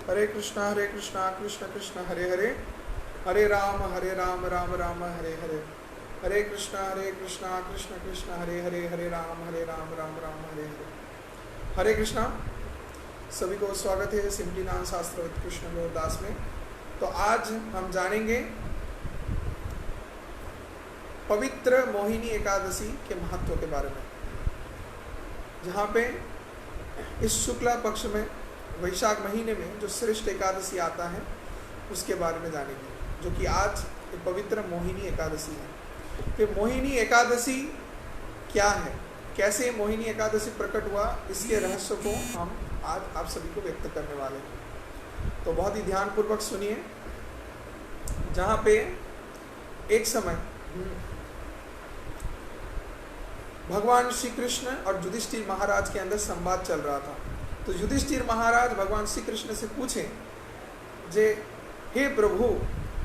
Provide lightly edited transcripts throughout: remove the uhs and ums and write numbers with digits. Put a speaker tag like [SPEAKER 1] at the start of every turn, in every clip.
[SPEAKER 1] हरे कृष्णा कृष्ण कृष्ण हरे हरे, हरे राम राम राम हरे हरे, हरे कृष्णा कृष्ण कृष्ण हरे हरे, हरे राम राम राम हरे हरे। हरे कृष्णा, सभी को स्वागत है सिमलीनाथ शास्त्र कृष्ण गौरदास में। तो आज हम जानेंगे पवित्र मोहिनी एकादशी के महत्व के बारे में, जहाँ पे इस शुक्ला पक्ष में वैशाख महीने में जो श्रेष्ठ एकादशी आता है उसके बारे में जानेंगे, जो कि आज पवित्र मोहिनी एकादशी है। कि मोहिनी एकादशी क्या है, कैसे मोहिनी एकादशी प्रकट हुआ, इसके रहस्य को हम आज आप सभी को व्यक्त करने वाले हैं। तो बहुत ही ध्यानपूर्वक सुनिए। जहाँ पे एक समय भगवान श्री कृष्ण और युधिष्ठिर महाराज के अंदर संवाद चल रहा था, तो युधिष्ठिर महाराज भगवान श्री कृष्ण से पूछे, जे हे प्रभु,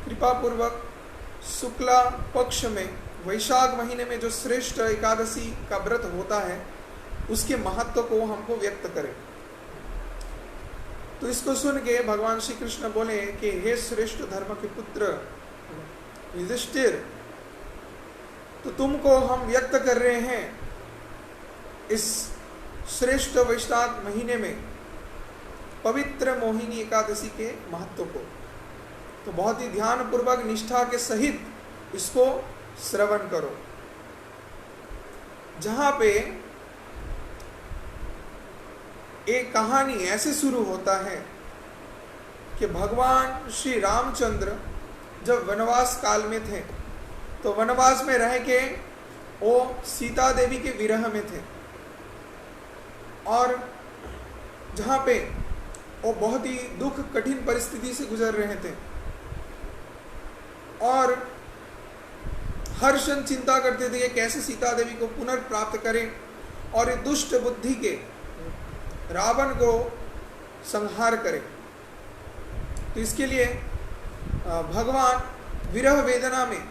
[SPEAKER 1] कृपा पूर्वक शुक्ला पक्ष में वैशाख महीने में जो श्रेष्ठ एकादशी का व्रत होता है उसके महत्व को हमको व्यक्त करें। तो इसको सुन के भगवान श्री कृष्ण बोले कि हे श्रेष्ठ धर्म के पुत्र युधिष्ठिर, तो तुमको हम व्यक्त कर रहे हैं इस श्रेष्ठ वैशाख महीने में पवित्र मोहिनी एकादशी के महत्व को। तो बहुत ही ध्यान पूर्वक निष्ठा के सहित इसको श्रवण करो। जहां पे एक कहानी ऐसे शुरू होता है कि भगवान श्री रामचंद्र जब वनवास काल में थे, तो वनवास में रह के वो सीता देवी के विरह में थे, और जहाँ पे वो बहुत ही दुख कठिन परिस्थिति से गुजर रहे थे, और हर क्षण चिंता करते थे कि कैसे सीता देवी को पुनर्प्राप्त करें और ये दुष्ट बुद्धि के रावण को संहार करें। तो इसके लिए भगवान विरह वेदना में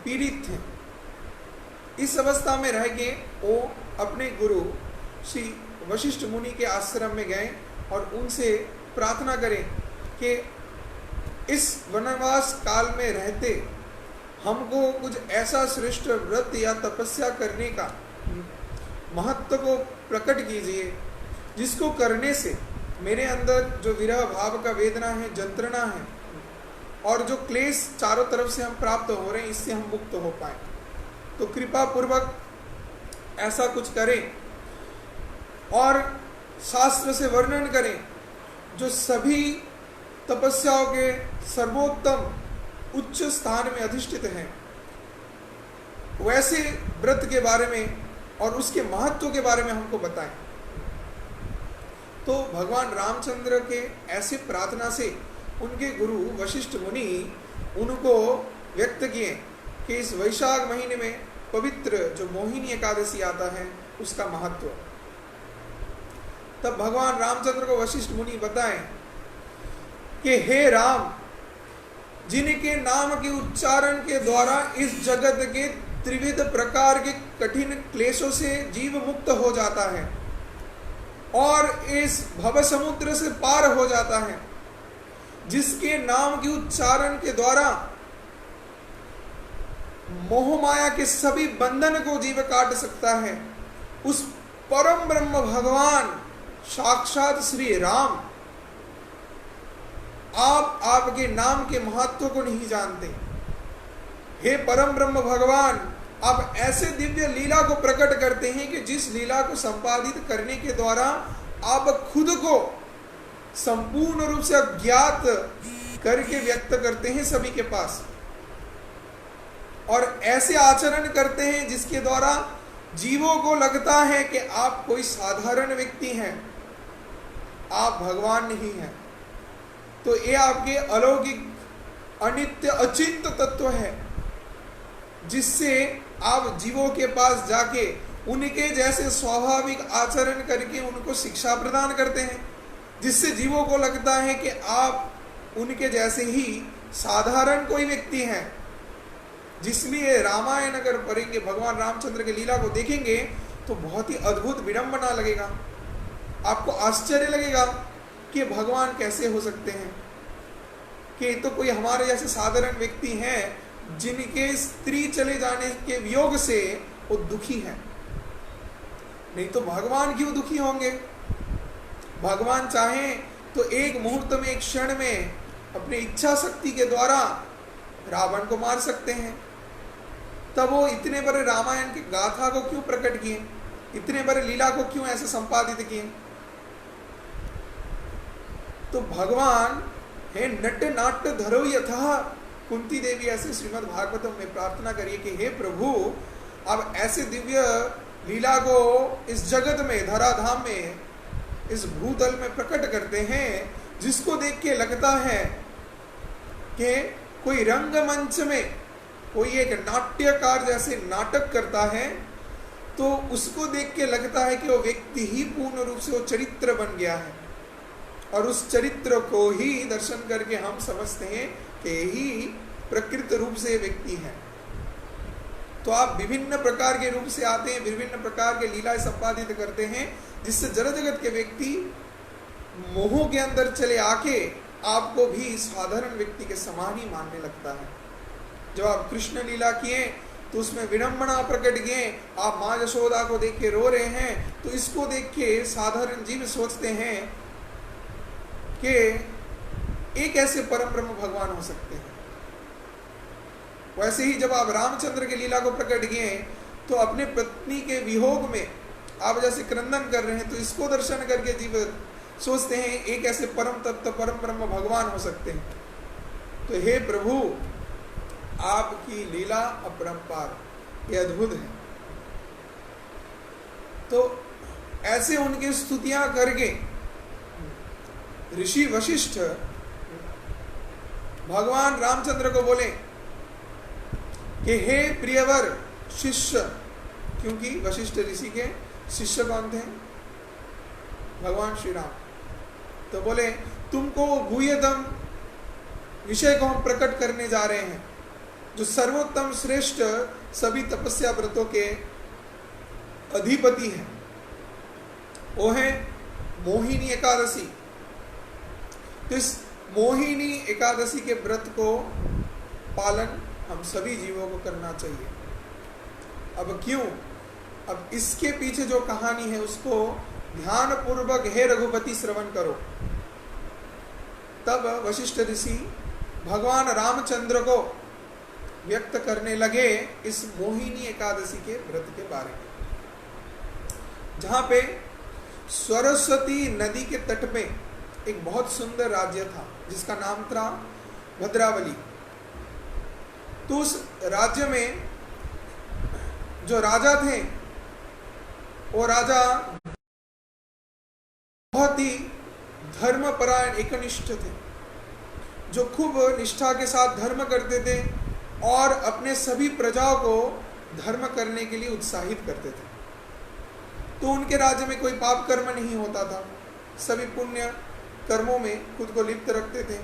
[SPEAKER 1] पीड़ित थे। इस अवस्था में रह के वो अपने गुरु श्री वशिष्ठ मुनि के आश्रम में गए और उनसे प्रार्थना करें कि इस वनवास काल में रहते हमको कुछ ऐसा श्रेष्ठ व्रत या तपस्या करने का महत्व को प्रकट कीजिए, जिसको करने से मेरे अंदर जो विरह भाव का वेदना है, जंत्रणा है, और जो क्लेश चारों तरफ से हम प्राप्त हो रहे हैं, इससे हम मुक्त हो पाए। तो कृपा पूर्वक ऐसा कुछ करें और शास्त्र से वर्णन करें जो सभी तपस्याओं के सर्वोत्तम उच्च स्थान में अधिष्ठित हैं, वैसे व्रत के बारे में और उसके महत्व के बारे में हमको बताएं। तो भगवान रामचंद्र के ऐसे प्रार्थना से उनके गुरु वशिष्ठ मुनि उनको व्यक्त किए कि इस वैशाख महीने में पवित्र जो मोहिनी एकादशी आता है उसका महत्व। तब भगवान रामचंद्र को वशिष्ठ मुनि बताएं कि हे राम, जिनके नाम के उच्चारण के द्वारा इस जगत के त्रिविध प्रकार के कठिन क्लेशों से जीव मुक्त हो जाता है और इस भव समुद्र से पार हो जाता है, जिसके नाम के उच्चारण के द्वारा मोह माया के सभी बंधन को जीव काट सकता है, उस परम ब्रह्म भगवान साक्षात श्री राम, आप आपके नाम के महत्व को नहीं जानते। हे परम ब्रह्म भगवान, आप ऐसे दिव्य लीला को प्रकट करते हैं कि जिस लीला को संपादित करने के द्वारा आप खुद को संपूर्ण रूप से अज्ञात करके व्यक्त करते हैं सभी के पास, और ऐसे आचरण करते हैं जिसके द्वारा जीवों को लगता है कि आप कोई साधारण व्यक्ति हैं, आप भगवान नहीं हैं। तो ये आपके अलौकिक अनित्य अचिंत्य तत्व है, जिससे आप जीवों के पास जाके उनके जैसे स्वाभाविक आचरण करके उनको शिक्षा प्रदान करते हैं, जिससे जीवों को लगता है कि आप उनके जैसे ही साधारण कोई व्यक्ति हैं। जिसलिए रामायण अगर पढ़ेंगे, भगवान रामचंद्र के लीला को देखेंगे तो बहुत ही अद्भुत विडंबना लगेगा। आपको आश्चर्य लगेगा कि भगवान कैसे हो सकते हैं, कि तो कोई हमारे जैसे साधारण व्यक्ति हैं जिनके स्त्री चले जाने के वियोग से वो दुखी है। नहीं तो भगवान क्यों दुखी होंगे? भगवान चाहे तो एक मुहूर्त में, एक क्षण में अपनी इच्छा शक्ति के द्वारा रावण को मार सकते हैं। तब वो इतने बड़े रामायण की गाथा को क्यों प्रकट किए, इतने बड़े लीला को क्यों ऐसे संपादित किए? तो भगवान है नट नाट्य धरो यथा। कुंती देवी ऐसे श्रीमद् भागवतम में प्रार्थना करिए कि हे प्रभु, आप ऐसे दिव्य लीला को इस जगत में, धराधाम में, इस भूतल में प्रकट करते हैं, जिसको देख के लगता है कि कोई रंगमंच में कोई एक नाट्यकार जैसे नाटक करता है, तो उसको देख के लगता है कि वो व्यक्ति ही पूर्ण रूप से वो चरित्र बन गया है, और उस चरित्र को ही दर्शन करके हम समझते हैं कि ही प्रकृत रूप से व्यक्ति है। तो आप विभिन्न प्रकार के रूप से आते हैं, विभिन्न प्रकार के लीलाएं संपादित करते हैं, जिससे जड़ जगत के व्यक्ति मोह के अंदर चले आके आपको भी साधारण व्यक्ति के समान ही मानने लगता है। जब आप कृष्ण लीला किए तो उसमें विडंबना प्रकट किए, आप माँ यशोदा को देख के रो रहे हैं, तो इसको देख के साधारण जीव सोचते हैं कि एक ऐसे परम ब्रह्म भगवान हो सकते हैं। वैसे ही जब आप रामचंद्र के लीला को प्रकट किए तो अपने पत्नी के वियोग में आप जैसे क्रंदन कर रहे हैं, तो इसको दर्शन करके जीव सोचते हैं एक ऐसे परम तत्व, परम ब्रह्म भगवान हो सकते हैं। तो हे प्रभु, आपकी लीला अपरंपार, ये अद्भुत है। तो ऐसे उनकी स्तुतियां करके ऋषि वशिष्ठ भगवान रामचंद्र को बोले कि हे प्रियवर शिष्य, क्योंकि वशिष्ठ ऋषि के शिष्य कौन थे? भगवान श्री राम। तो बोले तुमको गुह्यतम विषय को हम प्रकट करने जा रहे हैं, जो सर्वोत्तम श्रेष्ठ सभी तपस्या व्रतों के अधिपति हैं। वो है मोहिनी एकादशी। तो इस मोहिनी एकादशी के व्रत को पालन हम सभी जीवों को करना चाहिए। अब क्यों? अब इसके पीछे जो कहानी है उसको ध्यान पूर्वक हे रघुपति श्रवण करो। तब वशिष्ठ ऋषि भगवान रामचंद्र को व्यक्त करने लगे इस मोहिनी एकादशी के व्रत के बारे में, जहां पे सरस्वती नदी के तट पे एक बहुत सुंदर राज्य था जिसका नाम था भद्रावली। तो उस राज्य में जो राजा थे वो राजा बहुत ही धर्मपरायण एकनिष्ठ थे, जो खूब निष्ठा के साथ धर्म करते थे और अपने सभी प्रजाओं को धर्म करने के लिए उत्साहित करते थे। तो उनके राज्य में कोई पाप कर्म नहीं होता था, सभी पुण्य कर्मों में खुद को लिप्त रखते थे,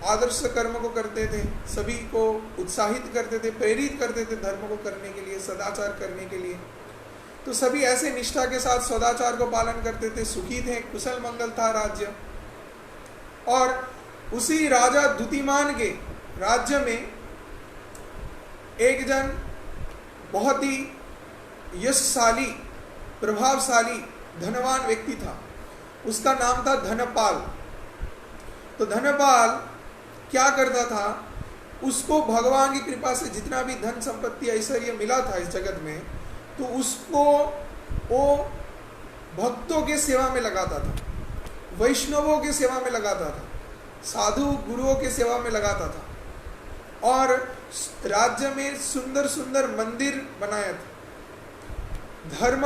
[SPEAKER 1] आदर्श कर्म को करते थे, सभी को उत्साहित करते थे, प्रेरित करते थे धर्म को करने के लिए, सदाचार करने के लिए। तो सभी ऐसे निष्ठा के साथ सदाचार को पालन करते थे, सुखी थे, कुशल मंगल था राज्य। और उसी राजा द्युतिमान के राज्य में एक जन बहुत ही यशशाली, प्रभावशाली, धनवान व्यक्ति था। उसका नाम था धनपाल। तो धनपाल क्या करता था, उसको भगवान की कृपा से जितना भी धन संपत्ति ऐश्वर्य मिला था इस जगत में, तो उसको वो भक्तों के सेवा में लगाता था, वैष्णवों के सेवा में लगाता था, साधु गुरुओं के सेवा में लगाता था, और राज्य में सुंदर सुंदर मंदिर बनाया था, धर्म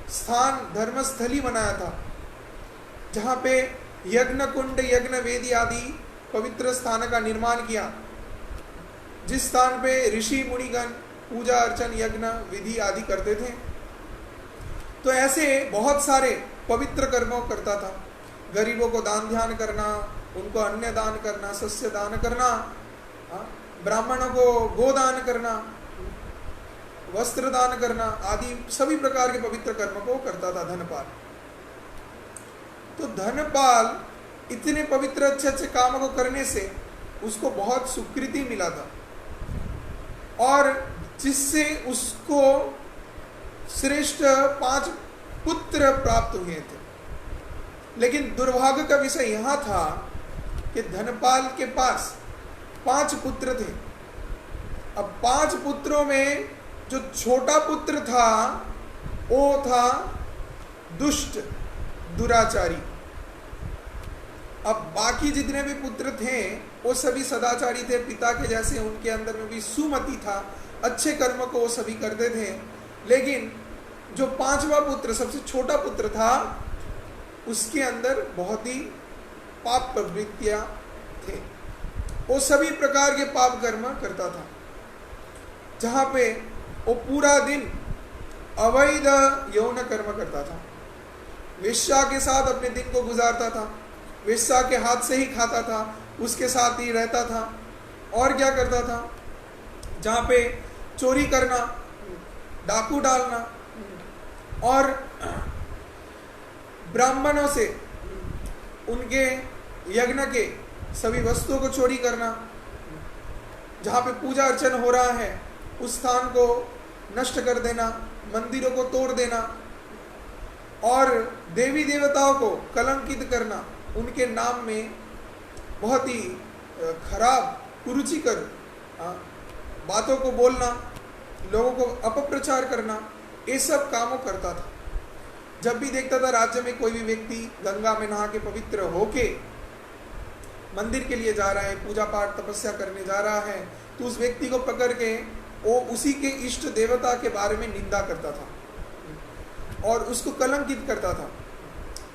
[SPEAKER 1] स्थान, धर्मस्थली बनाया था, जहाँ पे यज्ञ कुंड, यज्ञ वेदी आदि पवित्र स्थान का निर्माण किया, जिस स्थान पे ऋषि मुनिगण पूजा अर्चन यज्ञ विधि आदि करते थे। तो ऐसे बहुत सारे पवित्र कर्मों करता था। गरीबों को दान ध्यान करना, उनको अन्न दान करना, सस्य दान करना, ब्राह्मणों को गोदान करना, वस्त्र दान करना आदि सभी प्रकार के पवित्र कर्म को करता था धनपाल। तो धनपाल इतने पवित्र अच्छे अच्छे कामों को करने से उसको बहुत सुकृति मिला था और जिससे उसको श्रेष्ठ 5 पुत्र प्राप्त हुए थे। लेकिन दुर्भाग्य का विषय यहां था कि धनपाल के पास 5 पुत्र थे। अब 5 पुत्रों में जो छोटा पुत्र था वो था दुष्ट, दुराचारी। अब बाकी जितने भी पुत्र थे वो सभी सदाचारी थे, पिता के जैसे उनके अंदर में भी सुमति था, अच्छे कर्म को वो सभी करते थे। लेकिन जो 5वां पुत्र, सबसे छोटा पुत्र था, उसके अंदर बहुत ही पाप प्रवृत्तियां थे। वो सभी प्रकार के पाप कर्म करता था, जहां पे वो पूरा दिन अवैध यौन कर्म करता था, वेश्या के साथ अपने दिन को गुजारता था, वेश्या के हाथ से ही खाता था, उसके साथ ही रहता था। और क्या करता था, जहाँ पे चोरी करना, डाकू डालना और ब्राह्मणों से उनके यज्ञ के सभी वस्तुओं को चोरी करना, जहाँ पे पूजा अर्चन हो रहा है उस स्थान को नष्ट कर देना, मंदिरों को तोड़ देना और देवी देवताओं को कलंकित करना, उनके नाम में बहुत ही खराब कुरुचिकर बातों को बोलना, लोगों को अपप्रचार करना, ये सब कामों करता था। जब भी देखता था राज्य में कोई भी व्यक्ति गंगा में नहा के पवित्र होके मंदिर के लिए जा रहा है, पूजा पाठ तपस्या करने जा रहा है, तो उस व्यक्ति को पकड़ के वो उसी के इष्ट देवता के बारे में निंदा करता था और उसको कलंकित करता था।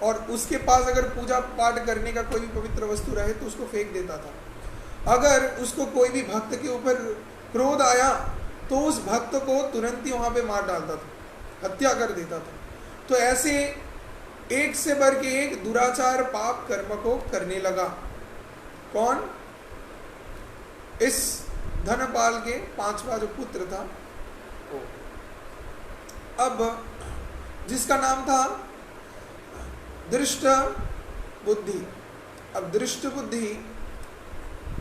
[SPEAKER 1] और उसके पास अगर पूजा पाठ करने का कोई भी पवित्र वस्तु रहे तो उसको फेंक देता था। अगर उसको कोई भी भक्त के ऊपर क्रोध आया तो उस भक्त को तुरंत ही वहां पे मार डालता था, हत्या कर देता था। तो ऐसे एक से बढ़ के एक दुराचार पाप कर्म को करने लगा। कौन? इस धनपाल के 5वां जो पुत्र था वो। अब जिसका नाम था दृष्ट बुद्धि। अब दृष्ट बुद्धि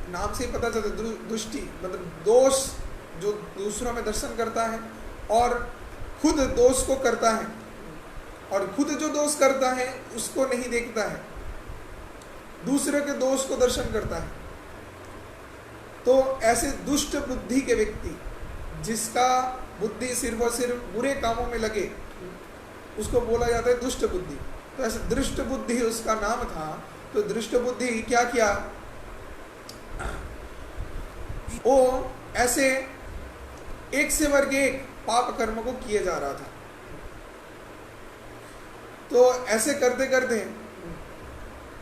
[SPEAKER 1] नाम से पता चलता, दृष्टि मतलब दोष जो दूसरों में दर्शन करता है और खुद दोष को करता है, और खुद जो दोष करता है उसको नहीं देखता है, दूसरे के दोष को दर्शन करता है। तो ऐसे दुष्ट बुद्धि के व्यक्ति जिसका बुद्धि सिर्फ और सिर्फ बुरे कामों में लगे उसको बोला जाता है दुष्ट बुद्धि। तो ऐसे दृष्ट बुद्धि उसका नाम था। तो दृष्ट बुद्धि क्या किया, वो ऐसे एक से वर्ग एक पाप कर्म को किए जा रहा था। तो ऐसे करते करते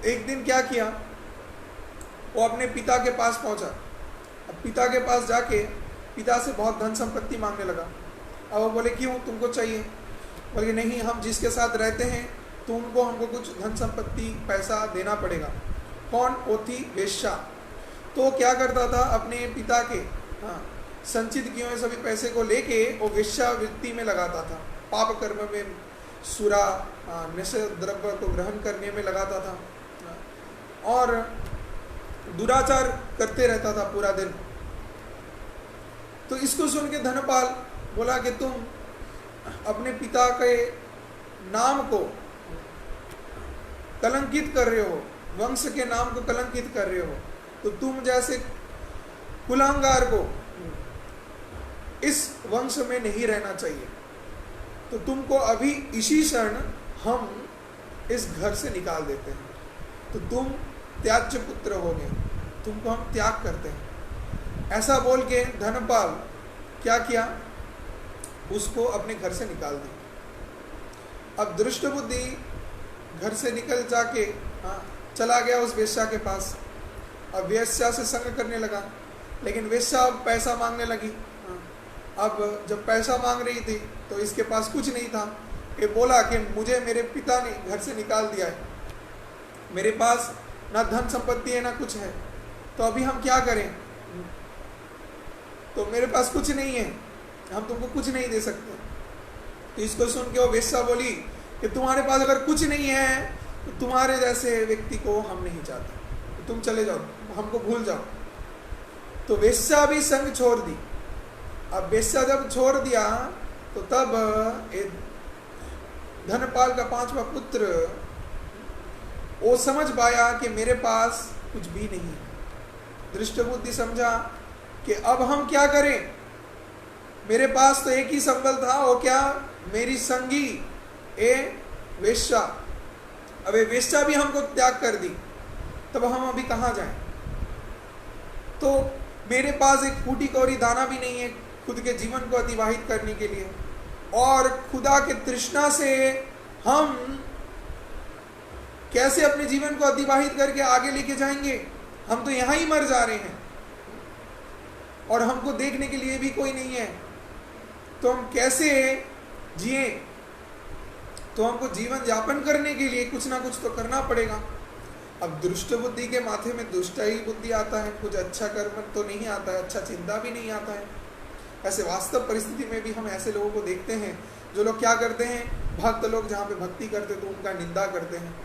[SPEAKER 1] एक दिन क्या किया, वो अपने पिता के पास पहुंचा। अब पिता के पास जाके पिता से बहुत धन संपत्ति मांगने लगा। अब वो बोले क्यों, तुमको चाहिए? बोले नहीं, हम जिसके साथ रहते हैं तो उनको हमको कुछ धन संपत्ति पैसा देना पड़ेगा। कौन? वो थी वेश्या। तो क्या करता था, अपने पिता के संचित किए हुए सभी पैसे को लेके वो वेश्या वृत्ति में लगाता था, पाप कर्म में, सुरा नशे द्रव्य को ग्रहण करने में लगाता था और दुराचार करते रहता था पूरा दिन। तो इसको सुन के धनपाल बोला कि तुम अपने पिता के नाम को कलंकित कर रहे हो, वंश के नाम को कलंकित कर रहे हो, तो तुम जैसे कुलांगार को इस वंश में नहीं रहना चाहिए। तो तुमको अभी इसी क्षण हम इस घर से निकाल देते हैं, तो तुम त्याज्य पुत्र हो गए, तुमको हम त्याग करते हैं। ऐसा बोल के धनपाल क्या किया, उसको अपने घर से निकाल दिया। अब दृष्ट बुद्धि घर से निकल जाके चला गया उस वेश्या के पास। अब वेश्या से संग करने लगा, लेकिन वेश्या अब पैसा मांगने लगी। अब जब पैसा मांग रही थी तो इसके पास कुछ नहीं था। ये बोला कि मुझे मेरे पिता ने घर से निकाल दिया है, मेरे पास ना धन संपत्ति है ना कुछ है, तो अभी हम क्या करें? तो मेरे पास कुछ नहीं है, हम तुमको कुछ नहीं दे सकते। तो इसको सुन के वो वेश्या बोली कि तुम्हारे पास अगर कुछ नहीं है तो तुम्हारे जैसे व्यक्ति को हम नहीं चाहते, तो तुम चले जाओ, हमको भूल जाओ। तो वेश्या भी संग छोड़ दी। अब वेश्या जब छोड़ दिया तो तब धनपाल का 5वां पुत्र वो समझ पाया कि मेरे पास कुछ भी नहीं है। दृष्ट बुद्धि समझा कि अब हम क्या करें, मेरे पास तो एक ही संबल था, वो क्या, मेरी संगी ए वेश्या। अब ये वेश्या भी हमको त्याग कर दी, तब हम अभी कहाँ जाएं। तो मेरे पास एक फूटी कौड़ी दाना भी नहीं है खुद के जीवन को अतिवाहित करने के लिए, और खुदा के तृष्णा से हम कैसे अपने जीवन को अतिवाहित करके आगे लेके जाएंगे। हम तो यहाँ ही मर जा रहे हैं और हमको देखने के लिए भी कोई नहीं है, तो हम कैसे जिए। तो हमको जीवन यापन करने के लिए कुछ ना कुछ तो करना पड़ेगा। अब दुष्ट बुद्धि के माथे में दुष्ट ही बुद्धि आता है, कुछ अच्छा कर्म तो नहीं आता है, अच्छा चिंता भी नहीं आता है। ऐसे वास्तव परिस्थिति में भी हम ऐसे लोगों को देखते हैं जो लोग क्या करते हैं, भक्त लोग जहाँ पे भक्ति करते तो उनका निंदा करते हैं,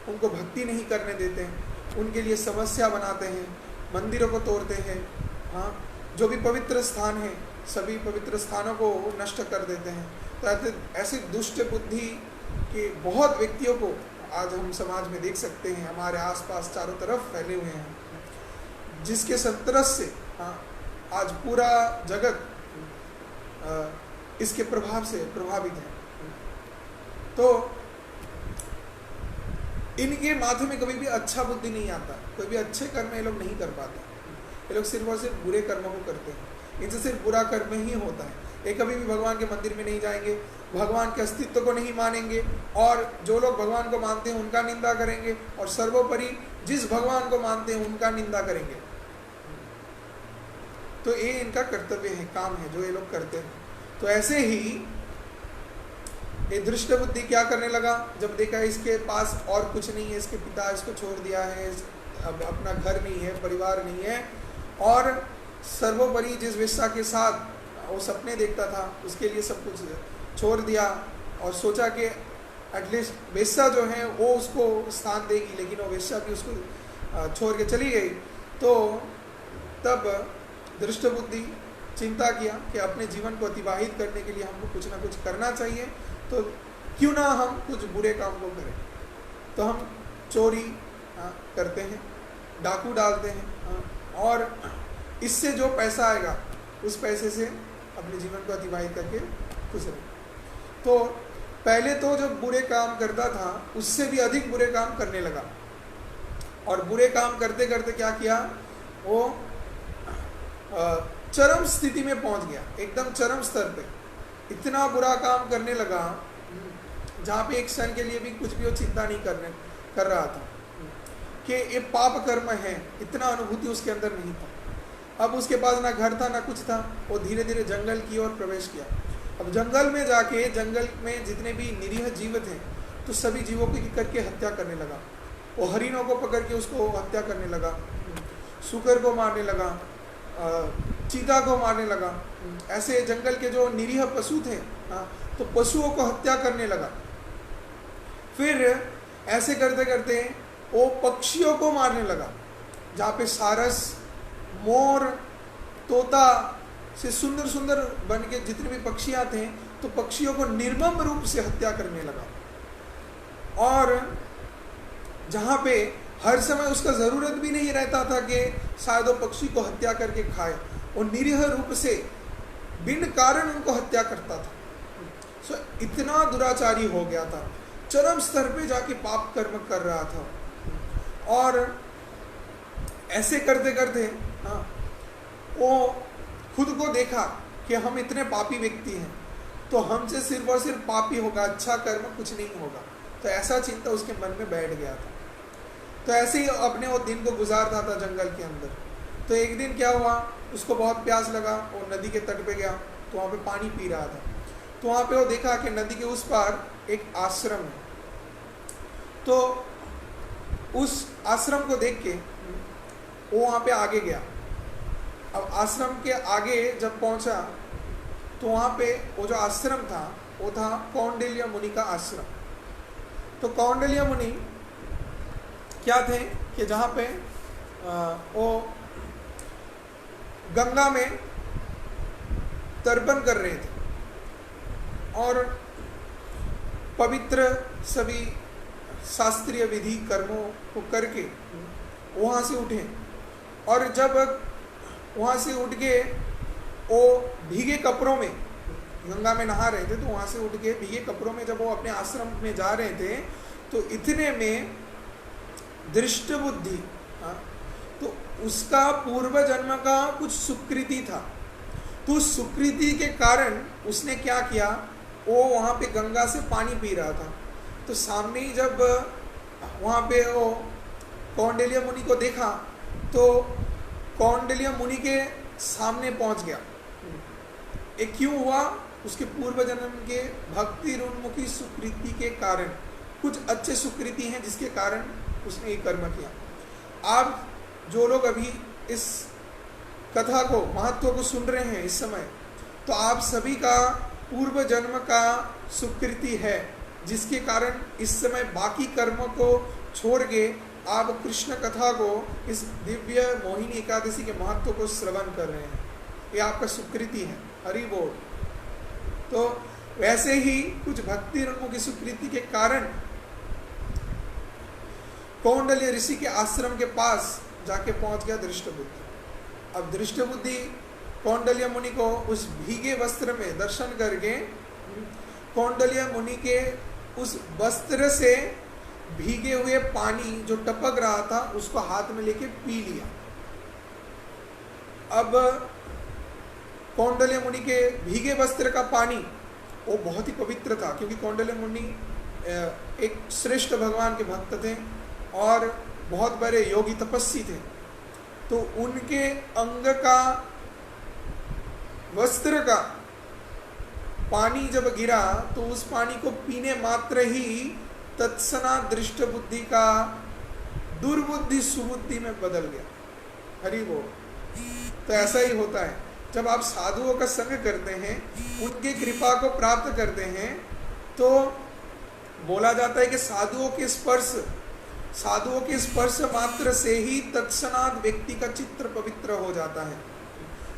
[SPEAKER 1] उनको भक्ति नहीं करने देते हैं, उनके लिए समस्या बनाते हैं, मंदिरों को तोड़ते हैं। हाँ, जो भी पवित्र स्थान है सभी पवित्र स्थानों को नष्ट कर देते हैं। तो ऐसे दुष्ट बुद्धि के बहुत व्यक्तियों को आज हम समाज में देख सकते हैं, हमारे आसपास चारों तरफ फैले हुए हैं, जिसके संतरस से आज पूरा जगत इसके प्रभाव से प्रभावित है। तो इनके माथे में कभी भी अच्छा बुद्धि नहीं आता, कोई भी अच्छे कर्म ये लोग नहीं कर पाते, ये लोग सिर्फ और सिर्फ बुरे कर्मों को करते हैं। इनसे सिर्फ बुरा कर्म ही होता है। ये कभी भी भगवान के मंदिर में नहीं जाएंगे, भगवान के अस्तित्व को नहीं मानेंगे, और जो लोग भगवान को मानते हैं उनका निंदा करेंगे, और सर्वोपरि जिस भगवान को मानते हैं उनका निंदा करेंगे। तो ये इनका कर्तव्य है, काम है जो ये लोग करते हैं। तो ऐसे ही ये दृष्ट बुद्धि क्या करने लगा, जब देखा इसके पास और कुछ नहीं है, इसके पिता इसको छोड़ दिया है, अब अपना घर नहीं है, परिवार नहीं है, और सर्वोपरि जिस वेश्या के साथ वो सपने देखता था उसके लिए सब कुछ छोड़ दिया, और सोचा कि एटलीस्ट वेश्या जो है वो उसको स्थान देगी, लेकिन वो वेश्या भी उसको छोड़ के चली गई। तो तब दृष्ट बुद्धि चिंता किया कि अपने जीवन को अतिवाहित करने के लिए हमको कुछ ना कुछ करना चाहिए, तो क्यों ना हम कुछ बुरे काम को करें। तो हम चोरी करते हैं, डाकू डालते हैं, और इससे जो पैसा आएगा उस पैसे से अपने जीवन को अतिवाहित करके खुश रहे। तो पहले तो जब बुरे काम करता था उससे भी अधिक बुरे काम करने लगा, और बुरे काम करते करते क्या किया, वो चरम स्थिति में पहुंच गया, एकदम चरम स्तर पे इतना बुरा काम करने लगा जहाँ पे एक क्षण के लिए भी कुछ भी वो चिंता नहीं कर रहा था कि ये पाप कर्म है, इतना अनुभूति उसके अंदर नहीं था। अब उसके पास ना घर था ना कुछ था, वो धीरे धीरे जंगल की ओर प्रवेश किया। अब जंगल में जाके जंगल में जितने भी निरीह जीव थे तो सभी जीवों की करके हत्या करने लगा। वो हरिणों को पकड़ के उसको हत्या करने लगा, सूकर को मारने लगा, चीता को मारने लगा। ऐसे जंगल के जो निरीह पशु थे तो पशुओं को हत्या करने लगा। फिर ऐसे करते करते वो पक्षियों को मारने लगा, जहाँ पे सारस, मोर, तोता से सुंदर सुंदर बन के जितने भी पक्षियाँ थे तो पक्षियों को निर्मम रूप से हत्या करने लगा। और जहाँ पे हर समय उसका ज़रूरत भी नहीं रहता था कि शायद वो पक्षी को हत्या करके खाए, वो निरीह रूप से बिन कारण उनको हत्या करता था। सो इतना दुराचारी हो गया था, चरम स्तर पे जाके पाप कर्म कर रहा था। और ऐसे करते करते वो खुद को देखा कि हम इतने पापी व्यक्ति हैं, तो हमसे सिर्फ और सिर्फ पापी होगा, अच्छा कर्म कुछ नहीं होगा। तो ऐसा चिंता उसके मन में बैठ गया था। तो ऐसे ही अपने वो दिन को गुजारता था जंगल के अंदर। तो एक दिन क्या हुआ, उसको बहुत प्यास लगा, वो नदी के तट पे गया, तो वहाँ पे पानी पी रहा था। तो वहाँ पे वो देखा कि नदी के उस पार एक आश्रम है। तो उस आश्रम को देख के वो वहाँ पे आगे गया। अब आश्रम के आगे जब पहुँचा तो वहाँ पे वो जो आश्रम था वो था कौंडिल्य मुनि का आश्रम। तो कौंडिल्य मुनि क्या थे कि जहाँ पे वो गंगा में तर्पण कर रहे थे और पवित्र सभी शास्त्रीय विधि कर्मों को करके वहाँ से उठे, और जब वहाँ से उठ के वो भीगे कपड़ों में गंगा में नहा रहे थे, तो वहाँ से उठ के भीगे कपड़ों में जब वो अपने आश्रम में जा रहे थे, तो इतने में दृष्ट बुद्धि, तो उसका पूर्व जन्म का कुछ सुकृति था, तो उस सुकृति के कारण उसने क्या किया, वो वहाँ पे गंगा से पानी पी रहा था। तो सामने ही जब वहाँ पे वो कौंडिल्य मुनि को देखा, तो कौंडिल्य मुनि के सामने पहुँच गया। ये क्यों हुआ? उसके पूर्व जन्म के भक्ति उन्मुखी सुकृति के कारण, कुछ अच्छे सुकृति हैं जिसके कारण उसने ये कर्म किया। आप जो लोग अभी इस कथा को, महत्व को सुन रहे हैं इस समय, तो आप सभी का पूर्व जन्म का सुकृति है, जिसके कारण इस समय बाकी कर्म को छोड़ के आप कृष्ण कथा को, इस दिव्य मोहिनी एकादशी के महत्व को श्रवण कर रहे हैं। ये आपका सुकृति है, हरि बोल। तो वैसे ही कुछ भक्ति उन्मुखी सुकृति के कारण कौंडिल्य ऋषि के आश्रम के पास जाके पहुंच गया दृष्ट बुद्धि। अब दृष्ट बुद्धि कौंडिल्य मुनि को उस भीगे वस्त्र में दर्शन करके कौंडिल्य मुनि के उस वस्त्र से भीगे हुए पानी जो टपक रहा था उसको हाथ में लेके पी लिया। अब कौंडिल्य मुनि के भीगे वस्त्र का पानी वो बहुत ही पवित्र था, क्योंकि कौंडिल्य मुनि एक श्रेष्ठ भगवान के भक्त थे और बहुत बड़े योगी तपस्वी थे। तो उनके अंग का वस्त्र का पानी जब गिरा तो उस पानी को पीने मात्र ही तत्क्षणात दृष्ट बुद्धि का दुर्बुद्धि सुबुद्धि में बदल गया। हरि बोल। तो ऐसा ही होता है, जब आप साधुओं का संग करते हैं, उनकी कृपा को प्राप्त करते हैं, तो बोला जाता है कि साधुओं के स्पर्श मात्र से ही तत्क्षणात व्यक्ति का चित्र पवित्र हो जाता है।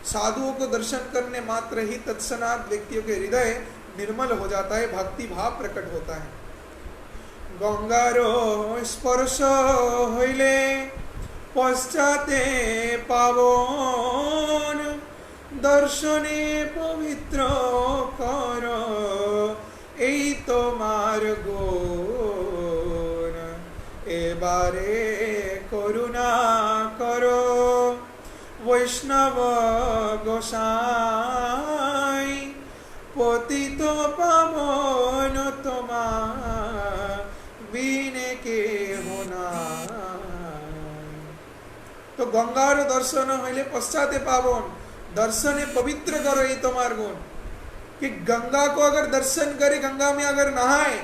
[SPEAKER 1] साधुओं को दर्शन करने मात्र ही तत्क्षणात व्यक्तियों के हृदय निर्मल हो जाता है, भक्ति भाव प्रकट होता है। गंगारो स्पर्श हইলে पश्चाते पावन दर्शने पवित्र कर এই তোমার গুণ এবারে করুণা করো বৈষ্ণব গোসাই পতিত পাবন তোমার বিনে কে হোনা। तो गंगार दर्शन हইলে पश्चाते पावन दर्शने पवित्र करो ये तुम्हार गुण, कि गंगा को अगर दर्शन करे, गंगा में अगर नहाए,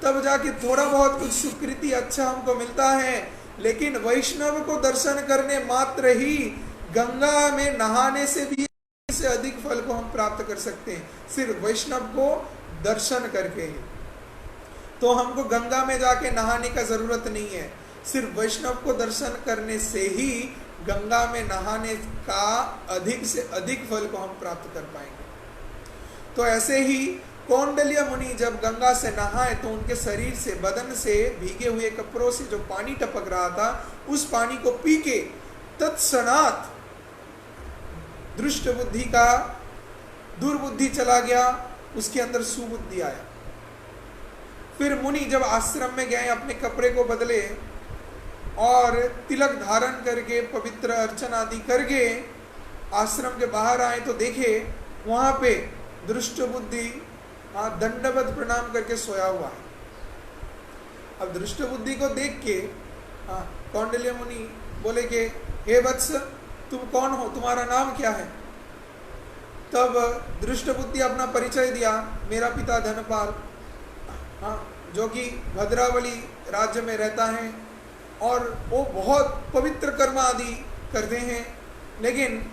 [SPEAKER 1] तब जाके थोड़ा बहुत कुछ सुकृति अच्छा हमको मिलता है। लेकिन वैष्णव को दर्शन करने मात्र ही, गंगा में नहाने से भी से अधिक फल को हम प्राप्त कर सकते हैं, सिर्फ वैष्णव को दर्शन करके ही। तो हमको गंगा में जाके नहाने का जरूरत नहीं है, सिर्फ वैष्णव को दर्शन करने से ही गंगा में नहाने का अधिक से अधिक फल को हम प्राप्त कर पाएंगे। तो ऐसे ही कौंडिल्य मुनि जब गंगा से नहाए, तो उनके शरीर से, बदन से भीगे हुए कपड़ों से जो पानी टपक रहा था, उस पानी को पी के तत्क्षणात दृष्ट बुद्धि का दुर्बुद्धि चला गया, उसके अंदर सुबुद्धि आया। फिर मुनि जब आश्रम में गए, अपने कपड़े को बदले और तिलक धारण करके पवित्र अर्चन आदि करके आश्रम के बाहर आए, तो देखे वहां पे दृष्ट बुद्धि दंडवत प्रणाम करके सोया हुआ है। अब दृष्ट बुद्धि को देख के कौंडिल्य मुनि बोले कि हे वत्स, तुम कौन हो, तुम्हारा नाम क्या है? तब दृष्ट बुद्धि अपना परिचय दिया, मेरा पिता धनपाल, जो कि भद्रावली राज्य में रहता है और वो बहुत पवित्र कर्म आदि करते हैं। लेकिन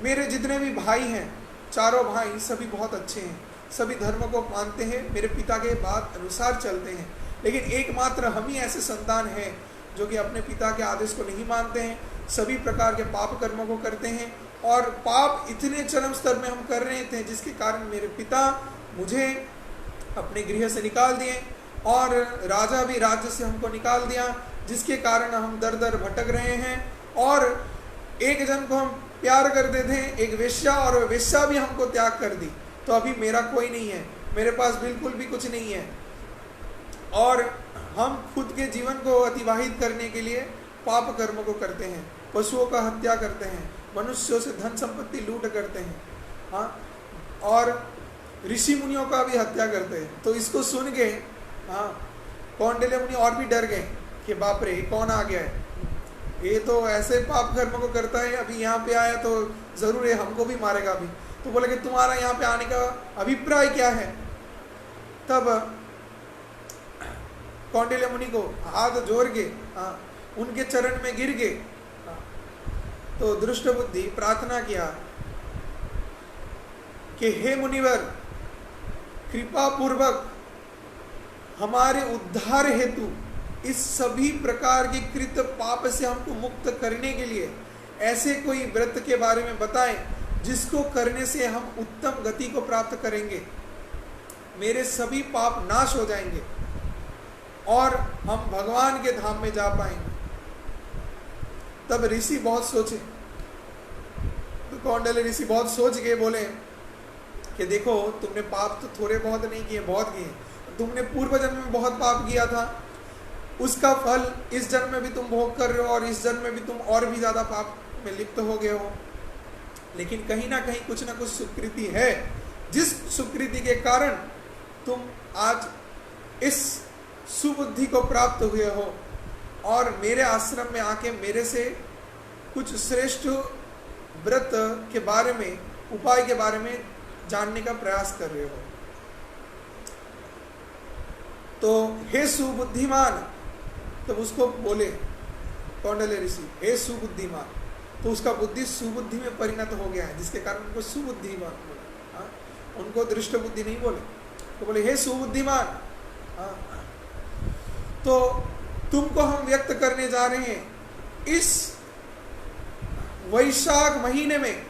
[SPEAKER 1] मेरे जितने भी भाई हैं, चारों भाई सभी बहुत अच्छे हैं, सभी धर्म को मानते हैं, मेरे पिता के बात अनुसार चलते हैं। लेकिन एकमात्र हम ही ऐसे संतान हैं जो कि अपने पिता के आदेश को नहीं मानते हैं, सभी प्रकार के पाप कर्मों को करते हैं। और पाप इतने चरम स्तर में हम कर रहे थे जिसके कारण मेरे पिता मुझे अपने गृह से निकाल दिए और राजा भी राज्य से हमको निकाल दिया, जिसके कारण हम दर दर भटक रहे हैं। और एक जन को हम प्यार करते थे, एक वेश्या, और वेश्या भी हमको त्याग कर दी। तो अभी मेरा कोई नहीं है, मेरे पास बिल्कुल भी कुछ नहीं है। और हम खुद के जीवन को अतिवाहित करने के लिए पाप कर्म को करते हैं, पशुओं का हत्या करते हैं, मनुष्यों से धन संपत्ति लूट करते हैं, हाँ, और ऋषि मुनियों का भी हत्या करते हैं। तो इसको सुन के हाँ, कौंडिल्य मुनि और भी डर गए कि बाप रे, कौन आ गया है, ये तो ऐसे पाप कर्म को करता है, अभी यहाँ पे आया तो जरूर ये हमको भी मारेगा अभी। तो बोले कि तुम्हारा यहाँ पे आने का अभिप्राय क्या है। तब कौंडिल्य मुनि को हाथ जोड़ के उनके चरण में गिर गए। तो दृष्ट बुद्धि प्रार्थना किया कि हे मुनिवर, कृपा पूर्वक हमारे उद्धार हेतु इस सभी प्रकार के कृत पाप से हमको मुक्त करने के लिए ऐसे कोई व्रत के बारे में बताएं जिसको करने से हम उत्तम गति को प्राप्त करेंगे, मेरे सभी पाप नाश हो जाएंगे और हम भगवान के धाम में जा पाएंगे। तब ऋषि बहुत सोचे, तो कौंडिल्य ऋषि बहुत सोच के बोले कि देखो, तुमने पाप तो थोड़े बहुत नहीं किए, बहुत किए। तुमने पूर्व जन्म में बहुत पाप किया था, उसका फल इस जन्म में भी तुम भोग कर रहे हो और इस जन्म में भी तुम और भी ज्यादा पाप में लिप्त हो गए हो। लेकिन कहीं ना कहीं कुछ ना कुछ सुकृति है, जिस सुकृति के कारण तुम आज इस सुबुद्धि को प्राप्त हुए हो और मेरे आश्रम में आके मेरे से कुछ श्रेष्ठ व्रत के बारे में, उपाय के बारे में जानने का प्रयास कर रहे हो। तो हे सुबुद्धिमान, तब उसको बोले कौंडिल्य ऋषि, हे सुबुद्धिमान। तो उसका बुद्धि सुबुद्धि में परिणत हो गया है, जिसके कारण उनको सुबुद्धिमान बोले, उनको दृष्ट बुद्धि नहीं बोले। तो बोले हे सुबुद्धिमान, तो तुमको हम व्यक्त करने जा रहे हैं इस वैशाख महीने में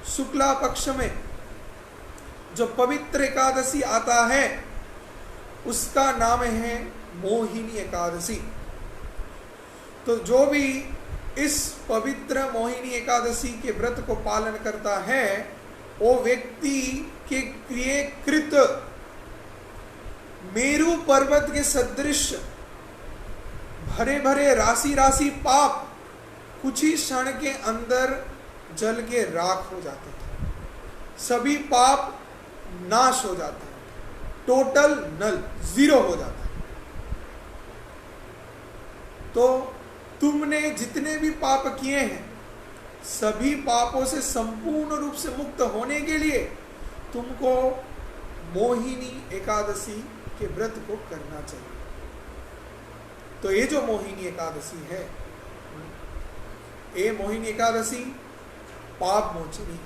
[SPEAKER 1] शुक्ला पक्ष में जो पवित्र एकादशी आता है उसका नाम है मोहिनी एकादशी। तो जो भी इस पवित्र मोहिनी एकादशी के व्रत को पालन करता है वो व्यक्ति के क्रिय कृत मेरु पर्वत के सदृश भरे भरे राशि राशि पाप कुछ ही क्षण के अंदर जल के राख हो जाते थे, सभी पाप नाश हो जाते हैं, टोटल नल, जीरो हो जाता है। तो तुमने जितने भी पाप किए हैं सभी पापों से संपूर्ण रूप से मुक्त होने के लिए तुमको मोहिनी एकादशी के व्रत को करना चाहिए। तो ये जो मोहिनी एकादशी है, ये मोहिनी एकादशी पाप मोचनी है,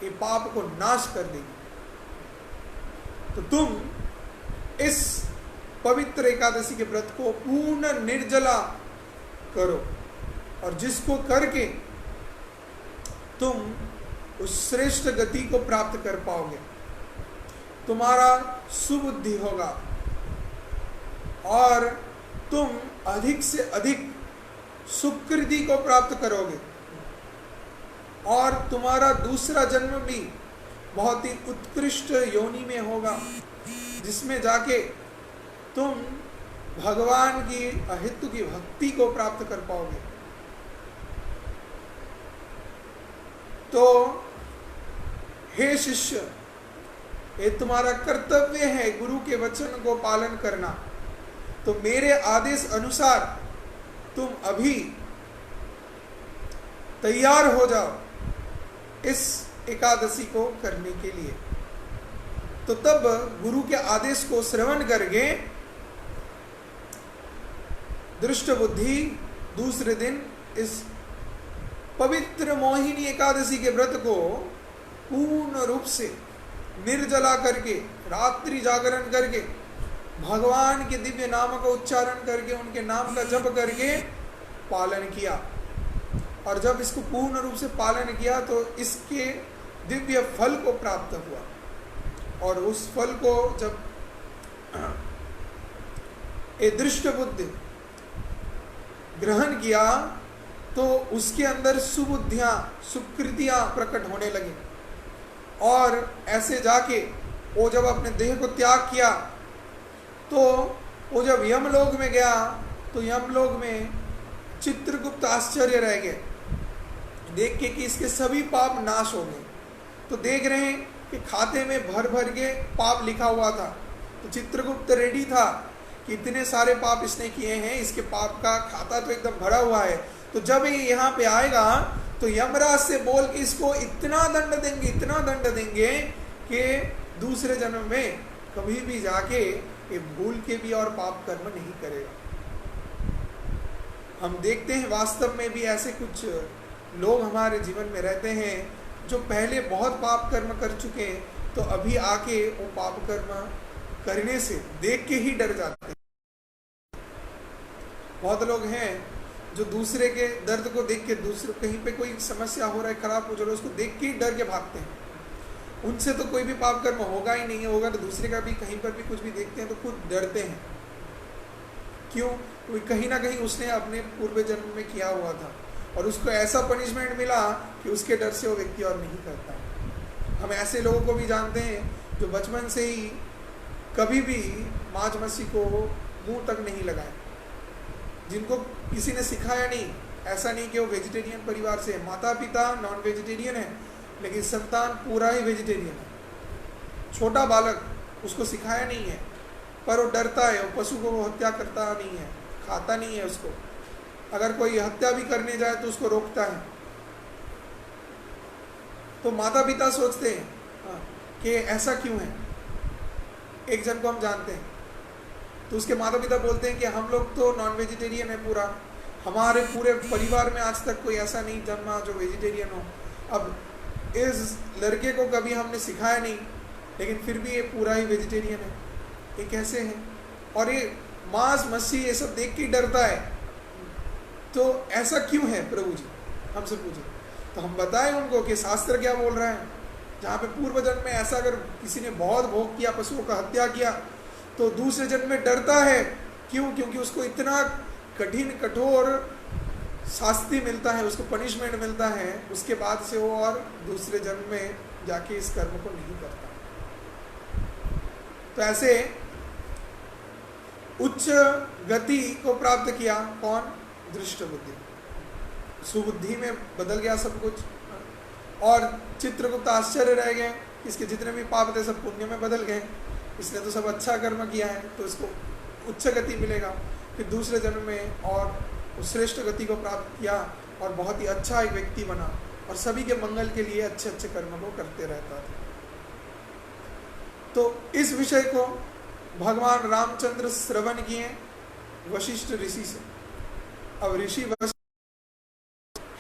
[SPEAKER 1] ये पाप को नाश कर देगी। तो तुम इस पवित्र एकादशी के व्रत को पूर्ण निर्जला करो और जिसको करके तुम उस श्रेष्ठ गति को प्राप्त कर पाओगे, तुम्हारा सुबुद्धि होगा और तुम अधिक से अधिक सुकृति को प्राप्त करोगे और तुम्हारा दूसरा जन्म भी बहुत ही उत्कृष्ट योनि में होगा, जिसमें जाके तुम भगवान की अहितु की भक्ति को प्राप्त कर पाओगे। तो हे शिष्य, ये तुम्हारा कर्तव्य है गुरु के वचन को पालन करना। तो मेरे आदेश अनुसार तुम अभी तैयार हो जाओ इस एकादशी को करने के लिए। तो तब गुरु के आदेश को श्रवण करके दृष्ट बुद्धि दूसरे दिन इस पवित्र मोहिनी एकादशी के व्रत को पूर्ण रूप से निर्जला करके, रात्रि जागरण करके भगवान के दिव्य नाम का उच्चारण करके, उनके नाम का जप करके पालन किया। और जब इसको पूर्ण रूप से पालन किया तो इसके दिव्य फल को प्राप्त हुआ। और उस फल को जब एक दृष्ट बुद्धि ग्रहण किया तो उसके अंदर सुबुद्धियां, सुकृतियां प्रकट होने लगी। और ऐसे जाके वो जब अपने देह को त्याग किया तो वो जब यमलोक में गया तो यमलोक में चित्रगुप्त आश्चर्य रह गए देख के कि इसके सभी पाप नाश हो गए। तो देख रहे हैं कि खाते में भर भर के पाप लिखा हुआ था। तो चित्रगुप्त रेडी था कि इतने सारे पाप इसने किए हैं, इसके पाप का खाता तो एकदम भरा हुआ है। तो जब ये यहाँ पे आएगा तो यमराज से बोल के इसको इतना दंड देंगे, इतना दंड देंगे कि दूसरे जन्म में कभी भी जाके ये भूल के भी और पाप कर्म नहीं करेगा। हम देखते हैं वास्तव में भी ऐसे कुछ लोग हमारे जीवन में रहते हैं जो पहले बहुत पाप कर्म कर चुके हैं, तो अभी आके वो पाप कर्म करने से देख के ही डर जाते हैं। बहुत लोग हैं जो दूसरे के दर्द को देख के, दूसरे कहीं पे कोई समस्या हो रहा है, खराब हो रहा है, उसको देख के ही डर के भागते हैं। उनसे तो कोई भी पाप कर्म होगा ही नहीं, होगा तो दूसरे का भी कहीं पर भी कुछ भी देखते हैं तो खुद डरते हैं। क्यों? क्योंकि कहीं ना कहीं उसने अपने पूर्व जन्म में किया हुआ था और उसको ऐसा पनिशमेंट मिला कि उसके डर से वो व्यक्ति और नहीं करता। हम ऐसे लोगों को भी जानते हैं जो बचपन से ही कभी भी मांस मच्छी को मुंह तक नहीं लगाए, जिनको किसी ने सिखाया नहीं। ऐसा नहीं कि वो वेजिटेरियन परिवार से, माता पिता नॉन वेजिटेरियन है लेकिन संतान पूरा ही वेजिटेरियन है। छोटा बालक, उसको सिखाया नहीं है पर वो डरता है, वो पशु को वो हत्या करता नहीं है, खाता नहीं है उसको। अगर कोई हत्या भी करने जाए तो उसको रोकता है। तो माता पिता सोचते हैं कि ऐसा क्यों है। एक जन को हम जानते हैं तो उसके माता पिता बोलते हैं कि हम लोग तो नॉन वेजिटेरियन है पूरा, हमारे पूरे परिवार में आज तक कोई ऐसा नहीं जन्मा जो वेजिटेरियन हो। अब इस लड़के को कभी हमने सिखाया नहीं लेकिन फिर भी ये पूरा ही वेजिटेरियन है, ये कैसे है? और ये मांस मच्छी ये सब देख के डरता है। तो ऐसा क्यों है प्रभु जी, हमसे पूछे। तो हम बताएं उनको कि शास्त्र क्या बोल रहा है। जहाँ पे पूर्व जन्म में ऐसा अगर किसी ने बहुत भोग किया, पशुओं का हत्या किया, तो दूसरे जन्म में डरता है। क्यों? क्योंकि उसको इतना कठिन कठोर शास्ति मिलता है, उसको पनिशमेंट मिलता है, उसके बाद से वो और दूसरे जन्म में जाके इस कर्म को नहीं करता। तो ऐसे उच्च गति को प्राप्त किया कौन? दृष्ट बुद्धि, सुबुद्धि में बदल गया सब कुछ। और चित्रगुप्त आश्चर्य रह गए, इसके जितने भी पाप थे सब पुण्य में बदल गए, इसने तो सब अच्छा कर्म किया है तो इसको उच्च गति मिलेगा। फिर दूसरे जन्म में और श्रेष्ठ गति को प्राप्त किया और बहुत ही अच्छा एक व्यक्ति बना और सभी के मंगल के लिए अच्छे अच्छे कर्म को करते रहता था। तो इस विषय को भगवान रामचंद्र श्रवण किए वशिष्ठ ऋषि से। अब ऋषि वशिष्ठ,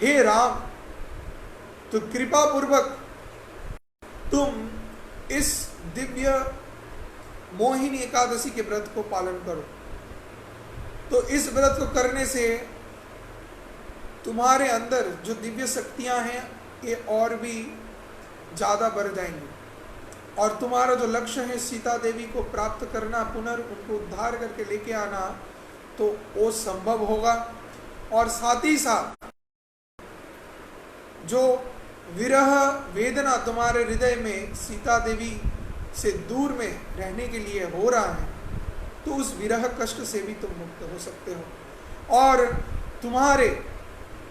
[SPEAKER 1] हे राम, तो कृपा पूर्वक तुम इस दिव्य मोहिनी एकादशी के व्रत को पालन करो। तो इस व्रत को करने से तुम्हारे अंदर जो दिव्य शक्तियां हैं ये और भी ज़्यादा बढ़ जाएंगी और तुम्हारा जो लक्ष्य है सीता देवी को प्राप्त करना, उनको उद्धार करके लेके आना, तो वो संभव होगा। और साथ ही साथ जो विरह वेदना तुम्हारे हृदय में सीता देवी से दूर में रहने के लिए हो रहा है, तो उस विरह कष्ट से भी तुम मुक्त हो सकते हो। और तुम्हारे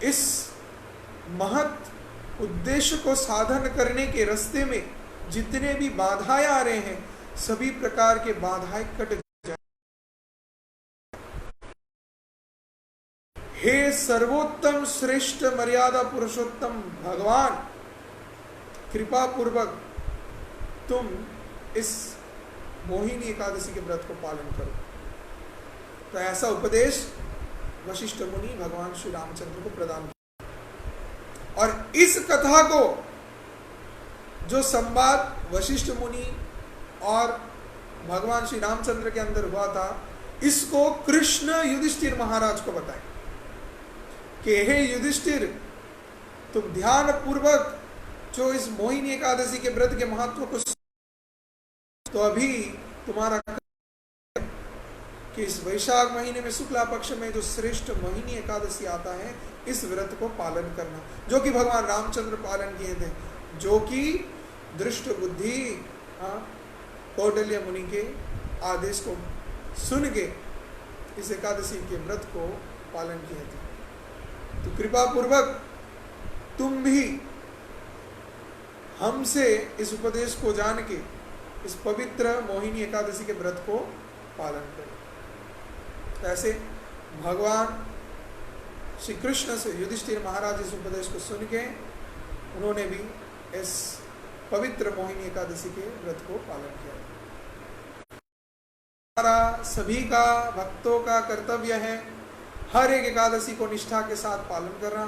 [SPEAKER 1] इस महत् उद्देश्य को साधन करने के रास्ते में जितने भी बाधाएं आ रहे हैं, सभी प्रकार के बाधाएं कट जाए। हे सर्वोत्तम श्रेष्ठ मर्यादा पुरुषोत्तम भगवान, कृपा पूर्वक तुम इस मोहिनी एकादशी के व्रत को पालन करो। तो ऐसा उपदेश वशिष्ठ मुनि भगवान श्री रामचंद्र को प्रदान किया। और इस कथा को, जो संवाद वशिष्ठ मुनि और भगवान श्री रामचंद्र के अंदर हुआ था, इसको कृष्ण युधिष्ठिर महाराज को बताए कि हे युधिष्ठिर, तुम ध्यान पूर्वक जो इस मोहिनी एकादशी के व्रत के महत्व को, तो अभी तुम्हारा कि इस वैशाख महीने में शुक्ला पक्ष में जो श्रेष्ठ मोहिनी एकादशी आता है, इस व्रत को पालन करना, जो कि भगवान रामचंद्र पालन किए थे, जो कि दृष्ट बुद्धि कौटिल्य मुनि के आदेश को सुन के इस एकादशी के व्रत को पालन किए थे। तो कृपा पूर्वक तुम भी हमसे इस उपदेश को जान के इस पवित्र मोहिनी एकादशी के व्रत को पालन करें। तो ऐसे भगवान श्री कृष्ण से युधिष्ठिर महाराज इस उपदेश को सुन के उन्होंने भी इस पवित्र मोहिनी एकादशी के व्रत को पालन किया। हमारा सभी का, भक्तों का कर्तव्य है हर एक एकादशी को निष्ठा के साथ पालन करना,